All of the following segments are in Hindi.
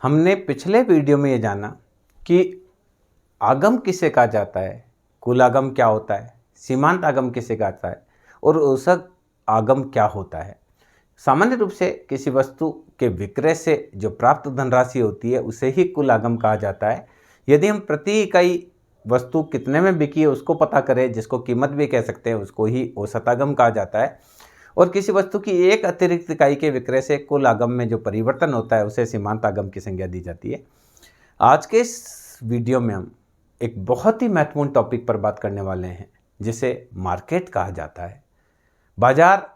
हमने पिछले वीडियो में ये जाना कि आगम किसे कहा जाता है, कुल आगम क्या होता है, सीमांत आगम किसे कहा जाता है और औसत आगम क्या होता है। सामान्य रूप से किसी वस्तु के विक्रय से जो प्राप्त धनराशि होती है उसे ही कुल आगम कहा जाता है। यदि हम प्रति इकाई वस्तु कितने में बिकी है उसको पता करें, जिसको कीमत भी कह सकते हैं, उसको ही औसत आगम कहा जाता है। और किसी वस्तु की एक अतिरिक्त इकाई के विक्रय से कुल आगम में जो परिवर्तन होता है उसे सीमांत आगम की संज्ञा दी जाती है। आज के इस वीडियो में हम एक बहुत ही महत्वपूर्ण टॉपिक पर बात करने वाले हैं, जिसे मार्केट कहा जाता है। बाजार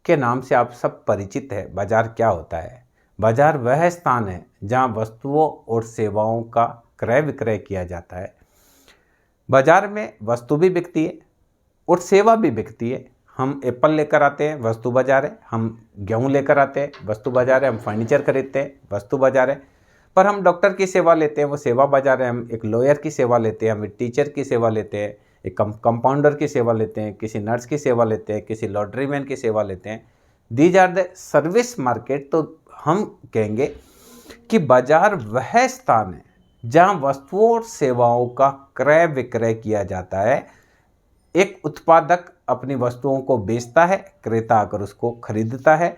के नाम से आप सब परिचित है। बाजार क्या होता है? बाजार वह स्थान है जहां वस्तुओं और सेवाओं का क्रय विक्रय किया जाता है। बाजार में वस्तु भी बिकती है और सेवा भी बिकती है। हम एप्पल लेकर आते हैं, वस्तु बाजार है। हम गेहूं लेकर आते हैं, वस्तु बाजार है। हम फर्नीचर खरीदते हैं, वस्तु बाजार है। पर हम डॉक्टर की सेवा लेते हैं, वो सेवा बाजार है। हम एक लॉयर की सेवा लेते हैं, हम एक टीचर की सेवा लेते हैं, एक कंपाउंडर की सेवा लेते हैं, किसी नर्स की सेवा लेते हैं, किसी लॉन्ड्रीमैन की सेवा लेते हैं। These are the service market. तो हम कहेंगे कि बाजार वह स्थान है जहाँ वस्तुओं और सेवाओं का क्रय विक्रय किया जाता है। एक उत्पादक अपनी वस्तुओं को बेचता है, क्रेता आकर उसको खरीदता है।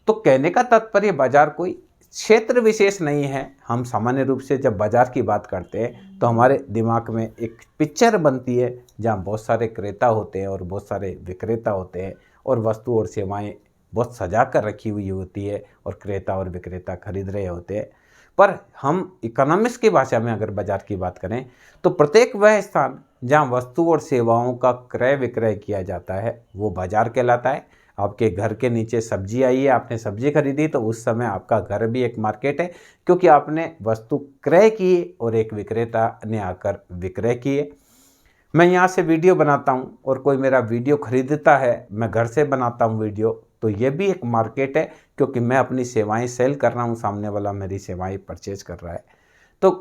तो कहने का तात्पर्य बाजार कोई क्षेत्र विशेष नहीं है। हम सामान्य रूप से जब बाजार की बात करते हैं तो हमारे दिमाग में एक पिक्चर बनती है जहाँ बहुत सारे क्रेता होते हैं और बहुत सारे विक्रेता होते हैं और वस्तु और सेवाएं बहुत सजा कर रखी हुई होती है और क्रेता और विक्रेता खरीद रहे होते हैं। पर हम इकोनॉमिक्स की भाषा में अगर बाजार की बात करें तो प्रत्येक वह स्थान जहाँ वस्तु और सेवाओं का क्रय विक्रय किया जाता है वो बाजार कहलाता है। आपके घर के नीचे सब्जी आई है, आपने सब्जी खरीदी, तो उस समय आपका घर भी एक मार्केट है, क्योंकि आपने वस्तु क्रय की और एक विक्रेता ने आकर विक्रय किए। मैं यहाँ से वीडियो बनाता हूँ और कोई मेरा वीडियो खरीदता है, मैं घर से बनाता हूँ वीडियो, तो ये भी एक मार्केट है, क्योंकि मैं अपनी सेवाएं सेल कर रहा हूँ, सामने वाला मेरी सेवाएं परचेज कर रहा है। तो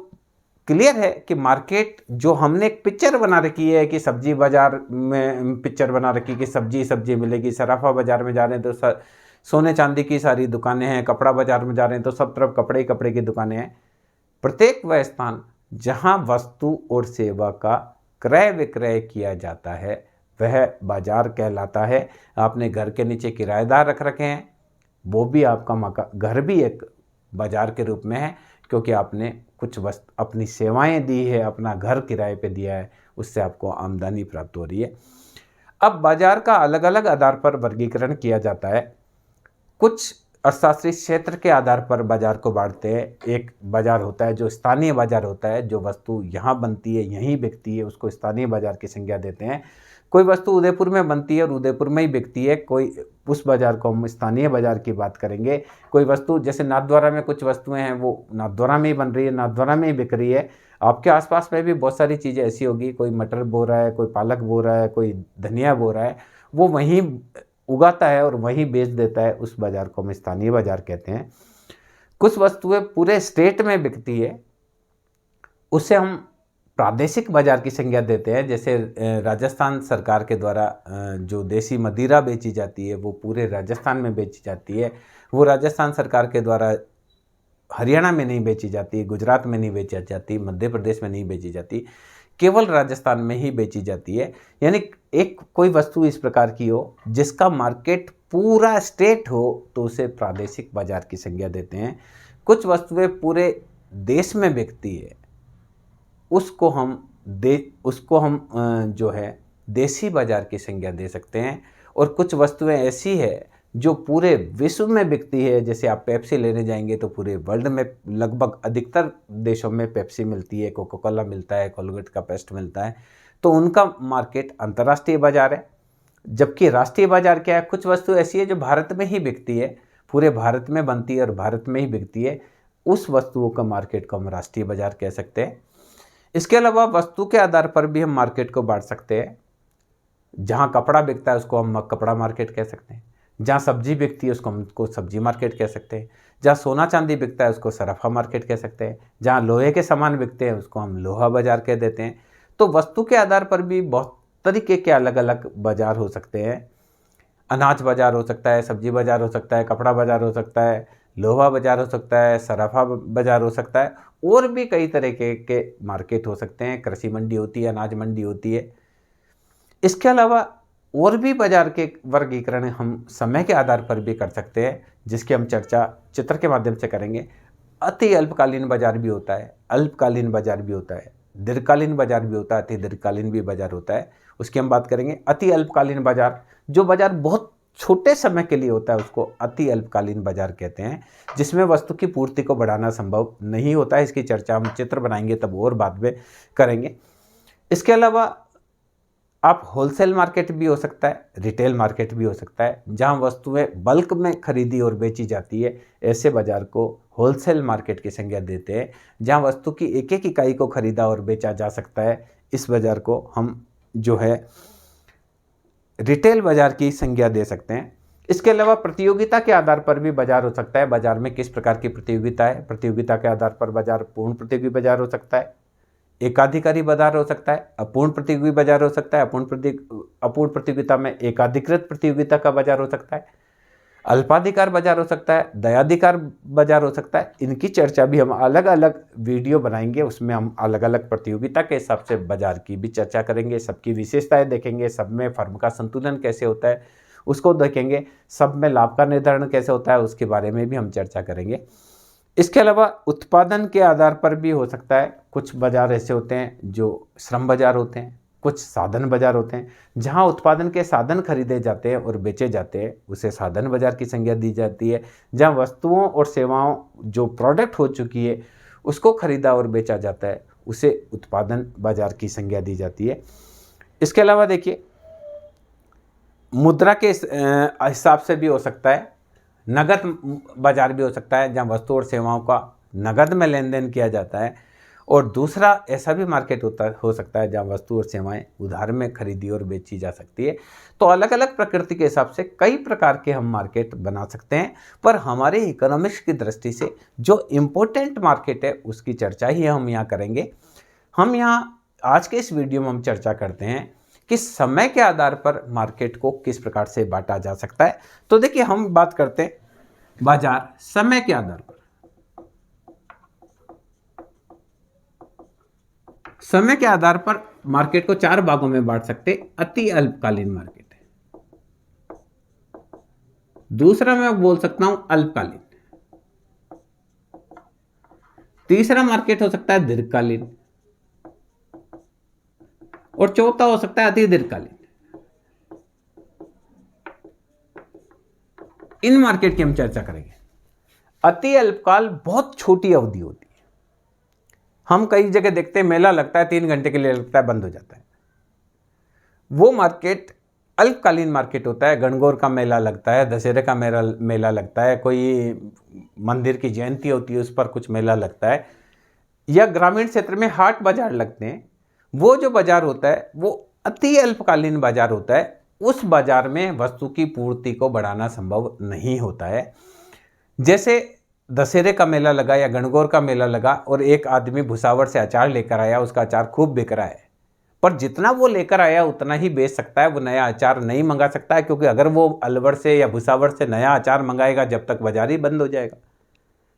क्लियर है कि मार्केट जो हमने एक पिक्चर बना रखी है कि सब्जी बाजार में पिक्चर बना रखी कि सब्जी मिलेगी, सराफा बाजार में जा रहे हैं तो सोने चांदी की सारी दुकानें हैं, कपड़ा बाजार में जा रहे हैं तो सब तरफ कपड़े की दुकानें हैं। प्रत्येक वह स्थान जहां वस्तु और सेवा का क्रय विक्रय किया जाता है वह बाजार कहलाता है। आपने घर के नीचे किराएदार रख रखे हैं, वो भी आपका घर भी एक बाजार के रूप में है, क्योंकि आपने कुछ वस्तु अपनी सेवाएं दी है, अपना घर किराए पे दिया है, उससे आपको आमदनी प्राप्त हो रही है। अब बाजार का अलग अलग आधार पर वर्गीकरण किया जाता है। कुछ अर्थशास्त्री क्षेत्र के आधार पर बाजार को बांटते हैं। एक बाजार होता है जो स्थानीय बाजार होता है, जो वस्तु यहाँ बनती है यहीं बिकती है, उसको स्थानीय बाजार की संज्ञा देते हैं। कोई वस्तु उदयपुर में बनती है और उदयपुर में ही बिकती है, कोई उस बाजार को हम स्थानीय बाजार की बात करेंगे। कोई वस्तु जैसे नाथद्वारा में कुछ वस्तुएं हैं वो नाथद्वारा में ही बन रही है, नाथद्वारा में ही बिक रही है। आपके आसपास में भी बहुत सारी चीज़ें ऐसी होगी, कोई मटर बो रहा है, कोई पालक बो रहा है, कोई धनिया बो रहा है, वो वहीं उगाता है और वहीं बेच देता है। उस बाजार को हम स्थानीय बाजार कहते हैं। कुछ वस्तुएं पूरे स्टेट में बिकती है, उससे हम प्रादेशिक बाजार की संज्ञा देते हैं। जैसे राजस्थान सरकार के द्वारा जो देसी मदिरा बेची जाती है वो पूरे राजस्थान में बेची जाती है। वो राजस्थान सरकार के द्वारा हरियाणा में नहीं बेची जाती, गुजरात में नहीं बेची जाती, मध्य प्रदेश में नहीं बेची जाती, केवल राजस्थान में ही बेची जाती है। यानी एक कोई वस्तु इस प्रकार की हो जिसका मार्केट पूरा स्टेट हो तो उसे प्रादेशिक बाजार की संज्ञा देते हैं। कुछ वस्तुएं पूरे देश में बिकती है, उसको हम जो है देसी बाजार की संज्ञा दे सकते हैं। और कुछ वस्तुएं ऐसी है जो पूरे विश्व में बिकती है, जैसे आप पेप्सी लेने जाएंगे तो पूरे वर्ल्ड में लगभग अधिकतर देशों में पेप्सी मिलती है, कोका कोला मिलता है, कोलगेट का पेस्ट मिलता है, तो उनका मार्केट अंतर्राष्ट्रीय बाजार है। जबकि राष्ट्रीय बाजार क्या है? कुछ वस्तु ऐसी है जो भारत में ही बिकती है, पूरे भारत में बनती है और भारत में ही बिकती है, उस वस्तुओं का मार्केट को हम राष्ट्रीय बाजार कह सकते हैं। इसके अलावा वस्तु के आधार पर भी हम मार्केट को बांट सकते हैं। जहाँ कपड़ा बिकता है उसको हम कपड़ा मार्केट कह सकते हैं, जहाँ सब्जी बिकती है उसको सब्जी मार्केट कह सकते हैं, जहाँ सोना चांदी बिकता है उसको सराफा मार्केट कह सकते हैं, जहाँ लोहे के सामान बिकते हैं उसको हम लोहा बाजार कह देते हैं। तो वस्तु के आधार पर भी बहुत तरीके के अलग अलग बाजार हो सकते हैं। अनाज बाजार हो सकता है, सब्जी बाजार हो सकता है, कपड़ा बाजार हो सकता है, लोहा बाजार हो सकता है, सराफा बाजार हो सकता है, और भी कई तरह के मार्केट हो सकते हैं। कृषि मंडी होती है, अनाज मंडी होती है। इसके अलावा और भी बाजार के वर्गीकरण हम समय के आधार पर भी कर सकते हैं, जिसकी हम चर्चा चित्र के माध्यम से करेंगे। अति अल्पकालीन बाजार भी होता है, अल्पकालीन बाजार भी होता है, दीर्घकालीन बाजार भी होता है, अति दीर्घकालीन भी बाजार होता है, उसकी हम बात करेंगे। अति अल्पकालीन बाजार, जो बाजार बहुत छोटे समय के लिए होता है, उसको अति अल्पकालीन बाजार कहते हैं, जिसमें वस्तु की पूर्ति को बढ़ाना संभव नहीं होता है। इसकी चर्चा हम चित्र बनाएंगे तब और बाद में करेंगे। इसके अलावा आप होलसेल मार्केट भी हो सकता है, रिटेल मार्केट भी हो सकता है, जहां वस्तुएं बल्क में खरीदी और बेची जाती है। ऐसे बाजार को होलसेल मार्केट की संज्ञा देते हैं, जहां वस्तु की एक एक इकाई को खरीदा और बेचा जा सकता है। इस बाजार को हम जो है रिटेल बाजार की संज्ञा दे सकते हैं। इसके अलावा प्रतियोगिता के आधार पर भी बाजार हो सकता है। बाजार में किस प्रकार की प्रतियोगिता है, प्रतियोगिता के आधार पर बाजार पूर्ण प्रतियोगी बाजार हो सकता है, एकाधिकारी बाजार हो सकता है, अपूर्ण प्रतियोगी बाजार हो सकता है, अपूर्ण प्रतियोगिता में एकाधिकृत प्रतियोगिता का बाजार हो सकता है, अल्पाधिकार बाजार हो सकता है, दयाधिकार बाजार हो सकता है। इनकी चर्चा भी हम अलग अलग वीडियो बनाएंगे, उसमें हम अलग अलग प्रतियोगिता के हिसाब से बाजार की भी चर्चा करेंगे, सबकी विशेषताएं देखेंगे, सब में फर्म का संतुलन कैसे होता है उसको देखेंगे, सब में लाभ का निर्धारण कैसे होता है उसके बारे में भी हम चर्चा करेंगे। इसके अलावा उत्पादन के आधार पर भी हो सकता है। कुछ बाजार ऐसे होते हैं जो श्रम बाजार होते हैं, कुछ साधन बाजार होते हैं, जहां उत्पादन के साधन खरीदे जाते हैं और बेचे जाते हैं, उसे साधन बाजार की संज्ञा दी जाती है। जहां वस्तुओं और सेवाओं जो प्रोडक्ट हो चुकी है उसको खरीदा और बेचा जाता है, उसे उत्पादन बाजार की संज्ञा दी जाती है। इसके अलावा देखिए, मुद्रा के हिसाब से भी हो सकता है, नगद बाजार भी हो सकता है, जहां वस्तु और सेवाओं का नगद में लेन देन किया जाता है। और दूसरा ऐसा भी मार्केट हो सकता है जहां वस्तु और सेवाएं उधार में खरीदी और बेची जा सकती है। तो अलग अलग प्रकृति के हिसाब से कई प्रकार के हम मार्केट बना सकते हैं, पर हमारे इकोनॉमिक्स की दृष्टि से जो इम्पोर्टेंट मार्केट है उसकी चर्चा ही हम यहाँ करेंगे। हम यहाँ आज के इस वीडियो में हम चर्चा करते हैं कि समय के आधार पर मार्केट को किस प्रकार से बांटा जा सकता है। तो देखिए, हम बात करते हैं बाजार समय के आधार पर। समय के आधार पर मार्केट को 4 भागों में बांट सकते। अति अल्पकालीन मार्केट है, दूसरा मैं बोल सकता हूं अल्पकालीन, तीसरा मार्केट हो सकता है दीर्घकालीन, और चौथा हो सकता है अति दीर्घकालीन। इन मार्केट की हम चर्चा करेंगे। अति अल्पकाल बहुत छोटी अवधि होती है। हम कई जगह देखते हैं मेला लगता है, 3 घंटे के लिए लगता है, बंद हो जाता है। वो मार्केट अल्पकालीन मार्केट होता है। गणगौर का मेला लगता है, दशहरे का मेला लगता है, कोई मंदिर की जयंती होती है उस पर कुछ मेला लगता है, या ग्रामीण क्षेत्र में हाट बाजार लगते हैं। वो जो बाजार होता है वो अति अल्पकालीन बाजार होता है। उस बाजार में वस्तु की पूर्ति को बढ़ाना संभव नहीं होता है। जैसे दशहरे का मेला लगा या गणगौर का मेला लगा और एक आदमी भुसावर से अचार लेकर आया, उसका अचार खूब बिक रहा है, पर जितना वो लेकर आया उतना ही बेच सकता है, वो नया अचार नहीं मंगा सकता है, क्योंकि अगर वो अलवर से या भुसावर से नया अचार मंगाएगा जब तक बाजार ही बंद हो जाएगा,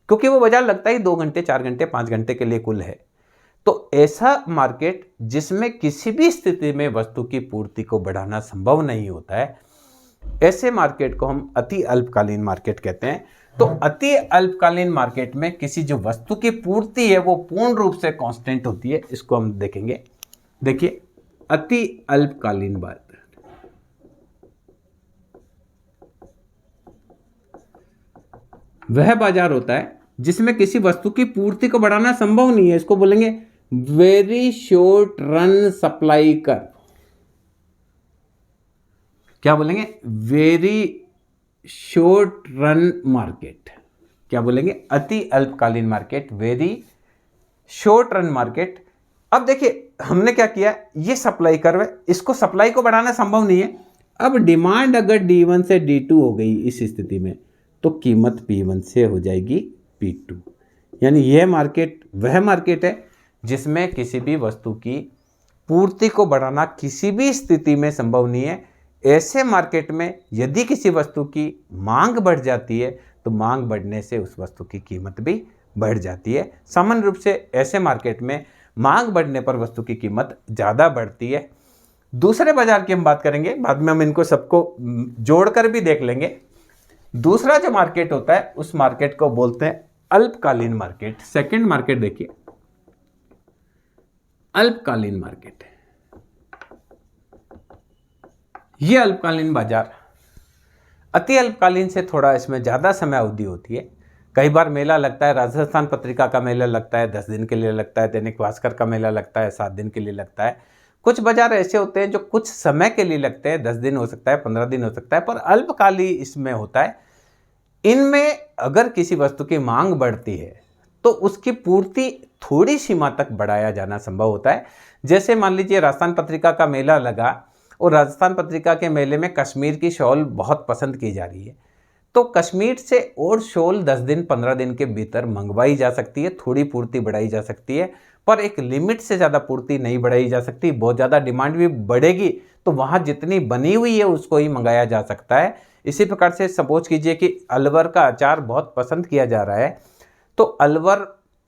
क्योंकि वो बाजार लगता ही 2 घंटे 4 घंटे 5 घंटे के लिए कुल है। तो ऐसा मार्केट जिसमें किसी भी स्थिति में वस्तु की पूर्ति को बढ़ाना संभव नहीं होता है, ऐसे मार्केट को हम अति अल्पकालीन मार्केट कहते हैं। तो अति अल्पकालीन मार्केट में किसी जो वस्तु की पूर्ति है वो पूर्ण रूप से कांस्टेंट होती है। इसको हम देखेंगे। देखिए, अति अल्पकालीन बाजार वह बाजार होता है जिसमें किसी वस्तु की पूर्ति को बढ़ाना संभव नहीं है। इसको बोलेंगे very short run supply curve. क्या बोलेंगे? Very short run market. क्या बोलेंगे? अति अल्पकालीन market, very short run market. अब देखिए, हमने क्या किया, ये सप्लाई कर्व है, इसको सप्लाई को बढ़ाना संभव नहीं है। अब डिमांड अगर D1 से D2 हो गई इस स्थिति में, तो कीमत P1 से हो जाएगी P2। यानी यह मार्केट वह मार्केट है जिसमें किसी भी वस्तु की पूर्ति को बढ़ाना किसी भी स्थिति में संभव नहीं है। ऐसे मार्केट में यदि किसी वस्तु की मांग बढ़ जाती है तो मांग बढ़ने से उस वस्तु की कीमत भी बढ़ जाती है। सामान्य रूप से ऐसे मार्केट में मांग बढ़ने पर वस्तु की कीमत ज़्यादा बढ़ती है। दूसरे बाजार की हम बात करेंगे, बाद में हम इनको सबको जोड़कर भी देख लेंगे। दूसरा जो मार्केट होता है उस मार्केट को बोलते हैं अल्पकालीन मार्केट। सेकंड मार्केट देखिए, अल्पकालीन मार्केट। ये अल्पकालीन बाजार अति अल्पकालीन से थोड़ा इसमें ज़्यादा समय अवधि होती है। कई बार मेला लगता है, राजस्थान पत्रिका का मेला लगता है 10 दिन के लिए लगता है, दैनिक भास्कर का मेला लगता है 7 दिन के लिए लगता है। कुछ बाजार ऐसे होते हैं जो कुछ समय के लिए लगते हैं, 10 दिन हो सकता है, 15 दिन हो सकता है, पर अल्पकालीन इसमें होता है। इनमें अगर किसी वस्तु की मांग बढ़ती है तो उसकी पूर्ति थोड़ी सीमा तक बढ़ाया जाना संभव होता है। जैसे मान लीजिए राजस्थान पत्रिका का मेला लगा और राजस्थान पत्रिका के मेले में कश्मीर की शॉल बहुत पसंद की जा रही है, तो कश्मीर से और शॉल 10 दिन 15 दिन के भीतर मंगवाई जा सकती है, थोड़ी पूर्ति बढ़ाई जा सकती है, पर एक लिमिट से ज़्यादा पूर्ति नहीं बढ़ाई जा सकती। बहुत ज़्यादा डिमांड भी बढ़ेगी तो वहाँ जितनी बनी हुई है उसको ही मंगाया जा सकता है। इसी प्रकार से सपोज कीजिए कि अलवर का अचार बहुत पसंद किया जा रहा है, तो अलवर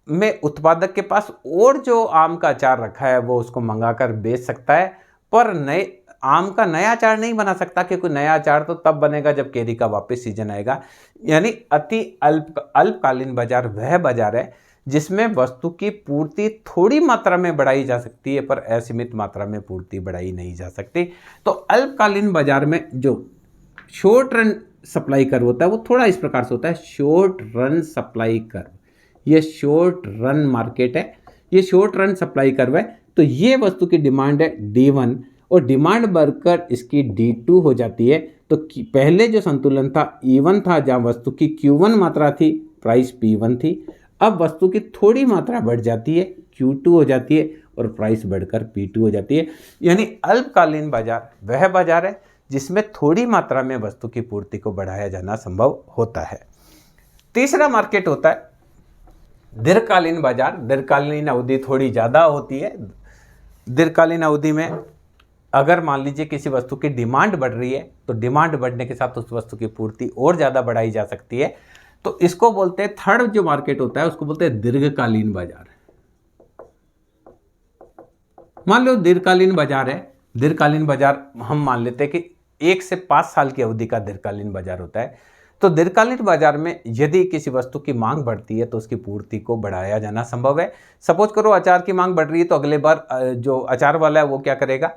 में उत्पादक के पास और जो आम का अचार रखा है वो उसको मंगाकर बेच सकता है, पर नए आम का नया अचार नहीं बना सकता, क्योंकि नया अचार तो तब बनेगा जब केरी का वापस सीजन आएगा। यानी अति अल्पकालीन बाजार वह बाजार है जिसमें वस्तु की पूर्ति थोड़ी मात्रा में बढ़ाई जा सकती है, पर असीमित मात्रा में पूर्ति बढ़ाई नहीं जा सकती। तो अल्पकालीन बाजार में जो शॉर्ट रन सप्लाई कर्व होता है वो थोड़ा इस प्रकार से होता है, शॉर्ट रन सप्लाई कर्व। ये शॉर्ट रन मार्केट है, ये शॉर्ट रन सप्लाई कर्व है। तो ये वस्तु की डिमांड है D1 और डिमांड बढ़कर इसकी D2 हो जाती है। तो पहले जो संतुलन था E1 था, जहाँ वस्तु की Q1 मात्रा थी, प्राइस P1 थी। अब वस्तु की थोड़ी मात्रा बढ़ जाती है, Q2 हो जाती है और प्राइस बढ़कर P2 हो जाती है। यानी अल्पकालीन बाजार वह बाजार है जिसमें थोड़ी मात्रा में वस्तु की पूर्ति को बढ़ाया जाना संभव होता है। तीसरा मार्केट होता है दीर्घकालीन बाजार। दीर्घकालीन अवधि थोड़ी ज़्यादा होती है। दीर्घकालीन अवधि में अगर मान लीजिए किसी वस्तु की डिमांड बढ़ रही है तो डिमांड बढ़ने के साथ उस वस्तु की पूर्ति और ज़्यादा बढ़ाई जा सकती है। तो इसको बोलते हैं, थर्ड जो मार्केट होता है उसको बोलते हैं दीर्घकालीन बाजार। मान लो दीर्घकालीन बाजार है, दीर्घकालीन बाजार हम मान लेते हैं कि 1 से 5 साल की अवधि का दीर्घकालीन बाजार होता है। तो दीर्घकालीन बाजार में यदि किसी वस्तु की मांग बढ़ती है तो उसकी पूर्ति को बढ़ाया जाना संभव है। सपोज करो अचार की मांग बढ़ रही है तो अगले बार जो अचार वाला है वो क्या करेगा,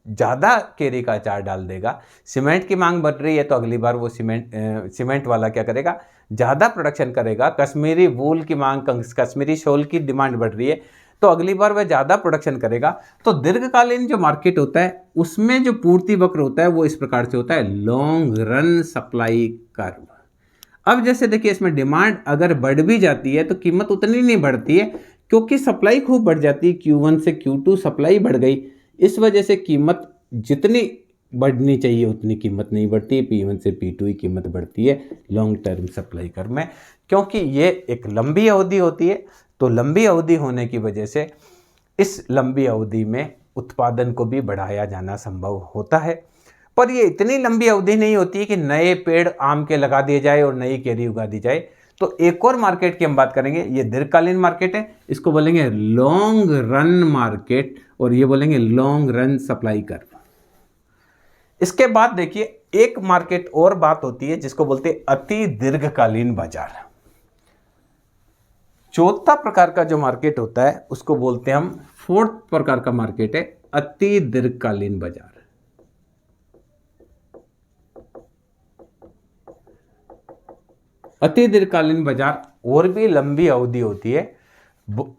ज़्यादा केरी का अचार डाल देगा। सीमेंट की मांग बढ़ रही है तो अगली बार वो सीमेंट वाला क्या करेगा, ज़्यादा प्रोडक्शन करेगा। कश्मीरी वूल की मांग, कश्मीरी शॉल की डिमांड बढ़ रही है तो अगली बार वह ज़्यादा प्रोडक्शन करेगा। तो दीर्घकालीन जो मार्केट होता है उसमें जो पूर्ति वक्र होता है वो इस प्रकार से होता है, लॉन्ग रन सप्लाई कर्व। अब जैसे देखिए इसमें डिमांड अगर बढ़ भी जाती है तो कीमत उतनी नहीं बढ़ती है, क्योंकि सप्लाई खूब बढ़ जाती है। Q1 से Q2 सप्लाई बढ़ गई, इस वजह से कीमत जितनी बढ़नी चाहिए उतनी कीमत नहीं बढ़ती है। P1 से P2 ही कीमत बढ़ती है लॉन्ग टर्म सप्लाई कर्व में, क्योंकि ये एक लंबी अवधि होती है। तो लंबी अवधि होने की वजह से इस लंबी अवधि में उत्पादन को भी बढ़ाया जाना संभव होता है। पर ये इतनी लंबी अवधि नहीं होती है कि नए पेड़ आम के लगा दिए जाए और नई केरी उगा दी जाए। तो एक और मार्केट की हम बात करेंगे, ये दीर्घकालीन मार्केट है, इसको बोलेंगे लॉन्ग रन मार्केट और ये बोलेंगे लॉन्ग रन सप्लाई कर्व। इसके बाद देखिए एक मार्केट और बात होती है जिसको बोलते हैं अति दीर्घकालीन बाजार। चौथा प्रकार का जो मार्केट होता है उसको बोलते हैं हम, फोर्थ प्रकार का मार्केट है अति दीर्घकालीन बाजार। अति दीर्घकालीन बाजार और भी लंबी अवधि होती है,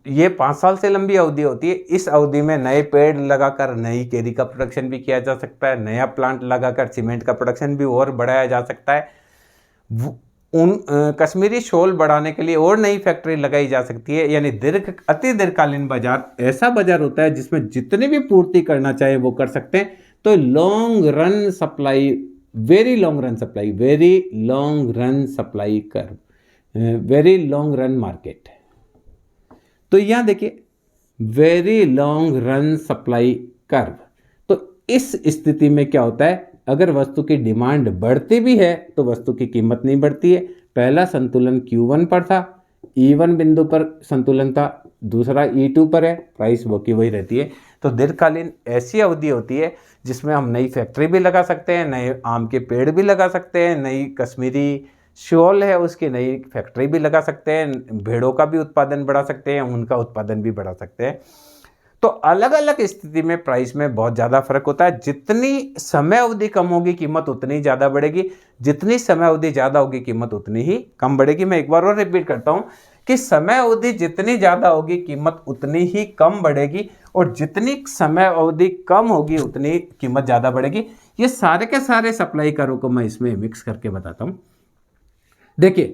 ये 5 साल से लंबी अवधि होती है। इस अवधि में नए पेड़ लगाकर नई केरी का प्रोडक्शन भी किया जा सकता है, नया प्लांट लगाकर सीमेंट का प्रोडक्शन भी और बढ़ाया जा सकता है। कश्मीरी शॉल बढ़ाने के लिए और नई फैक्ट्री लगाई जा सकती है। यानी अति दीर्घकालीन बाजार ऐसा बाजार होता है जिसमें जितनी भी पूर्ति करना चाहे वो कर सकते हैं। तो long run supply, very long run supply, very long run supply curve, very long run market. तो यहां देखिए very long run supply curve. तो इस स्थिति में क्या होता है, अगर वस्तु की डिमांड बढ़ती भी है तो वस्तु की कीमत नहीं बढ़ती है, पहला संतुलन Q1 पर था, E1 बिंदु पर संतुलन था, दूसरा E2 पर है, प्राइस वो की वही रहती है। तो दीर्घकालीन ऐसी अवधि होती है जिसमें हम नई फैक्ट्री भी लगा सकते हैं, नए आम के पेड़ भी लगा सकते हैं, नई कश्मीरी शॉल है उसकी नई फैक्ट्री भी लगा सकते हैं, भेड़ों का भी उत्पादन बढ़ा सकते हैं, उनका उत्पादन भी बढ़ा सकते हैं। तो अलग अलग स्थिति में प्राइस में बहुत ज़्यादा फर्क होता है। जितनी समय अवधि कम होगी कीमत उतनी ज़्यादा बढ़ेगी, जितनी समय अवधि ज़्यादा होगी कीमत उतनी ही कम बढ़ेगी। मैं एक बार और रिपीट करता हूँ कि समय अवधि जितनी ज़्यादा होगी कीमत उतनी ही कम बढ़ेगी, और जितनी समय अवधि कम होगी उतनी कीमत ज़्यादा बढ़ेगी। ये सारे के सारे सप्लाई कर्व को मैं इसमें मिक्स करके बताता हूँ। देखिए,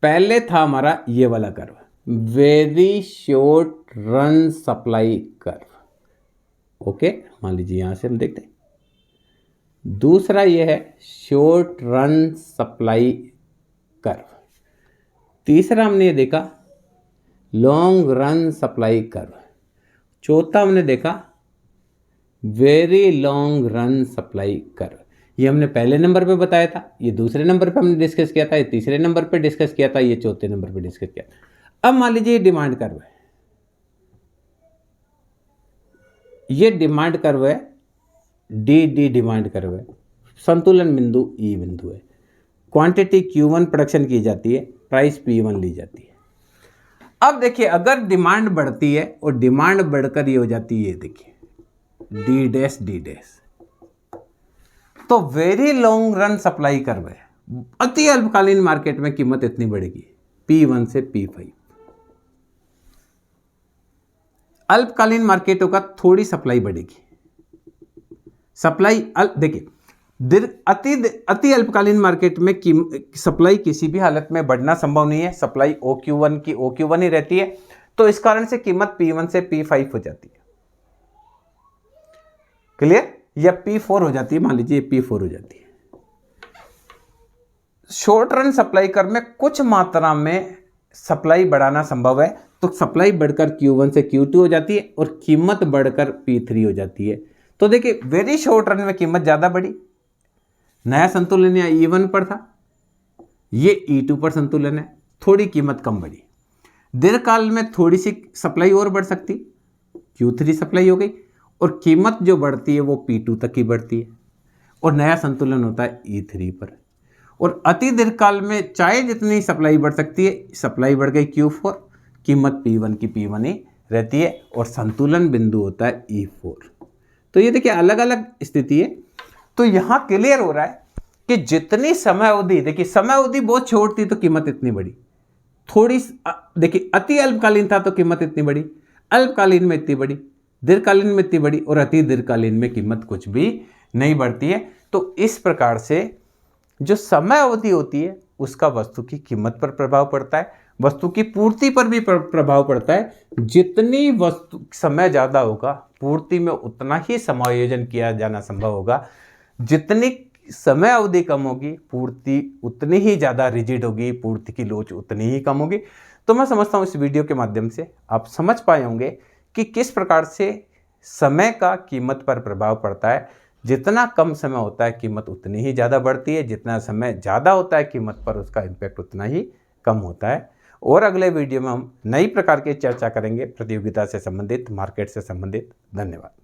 पहले था हमारा ये वाला curve, very short run supply curve. Okay, मान लीजिए यहां से हम देखते हैं। दूसरा ये है शॉर्ट रन सप्लाई कर्व। तीसरा हमने ये देखा लॉन्ग रन सप्लाई कर्व। चौथा हमने देखा very long run supply curve. ये हमने पहले नंबर पे बताया था, ये दूसरे नंबर पे हमने डिस्कस किया था, ये तीसरे नंबर पे डिस्कस किया था, ये चौथे नंबर पे डिस्कस किया था। अब मान लीजिए ये डिमांड कर्व है, ये डिमांड कर्व है, डी डिमांड कर्व है, संतुलन बिंदु ई बिंदु है, क्वांटिटी Q1 प्रोडक्शन की जाती है, प्राइस P1 ली जाती है। अब देखिए, अगर डिमांड बढ़ती है और डिमांड बढ़कर ये हो जाती है, ये देखिए डी डैश, तो very long run supply curve है। अति अल्पकालीन मार्केट में कीमत इतनी बढ़ेगी P1 से P5। अल्पकालीन मार्केटों का थोड़ी सप्लाई बढ़ेगी, सप्लाई देखिए अति अल्पकालीन मार्केट में सप्लाई किसी भी हालत में बढ़ना संभव नहीं है। सप्लाई OQ1 की OQ1 ही रहती है, तो इस कारण से कीमत P1 से P5 हो जाती है। क्लियर? या P4 हो जाती है, मान लीजिए P4 हो जाती है। शॉर्ट रन सप्लाई कर्व में कुछ मात्रा में सप्लाई बढ़ाना संभव है, तो सप्लाई बढ़कर Q1 से Q2 हो जाती है और कीमत बढ़कर P3 हो जाती है। तो देखिए, वेरी शॉर्ट रन में कीमत ज़्यादा बढ़ी, नया संतुलन या E1 पर था, ये E2 पर संतुलन है, थोड़ी कीमत कम बढ़ी। दीर्घकाल में थोड़ी सी सप्लाई और बढ़ सकती, Q3 सप्लाई हो गई, और कीमत जो बढ़ती है वो P2 तक ही बढ़ती है, और नया संतुलन होता है E3 पर। और अति दीर्घकाल में चाहे जितनी सप्लाई बढ़ सकती है, सप्लाई बढ़ गई Q4, कीमत P1 की P1 ही रहती है, और संतुलन बिंदु होता है E4। तो ये देखिए अलग अलग स्थिति है। तो यहाँ क्लियर हो रहा है कि जितनी समय अवधि, देखिए समय अवधि बहुत छोटी थी तो कीमत इतनी बढ़ी, थोड़ी देखिए अति अल्पकालीन था तो कीमत इतनी बढ़ी, अल्पकालीन में इतनी बढ़ी, दीर्घकालीन में इतनी बढ़ी, और अति दीर्घकालीन में कीमत कुछ भी नहीं बढ़ती है। तो इस प्रकार से जो समय अवधि होती है उसका वस्तु की कीमत पर प्रभाव पड़ता है, वस्तु की पूर्ति पर भी प्रभाव पड़ता है। जितनी वस्तु समय ज़्यादा होगा पूर्ति में उतना ही समायोजन किया जाना संभव होगा, जितनी समय अवधि कम होगी पूर्ति उतनी ही ज़्यादा रिजिड होगी, पूर्ति की लोच उतनी ही कम होगी। तो मैं समझता हूँ इस वीडियो के माध्यम से आप समझ पाए होंगे कि किस प्रकार से समय का कीमत पर प्रभाव पड़ता है। जितना कम समय होता है कीमत उतनी ही ज़्यादा बढ़ती है, जितना समय ज़्यादा होता है कीमत पर उसका इम्पैक्ट उतना ही कम होता है। और अगले वीडियो में हम नई प्रकार की चर्चा करेंगे प्रतियोगिता से संबंधित, मार्केट से संबंधित। धन्यवाद।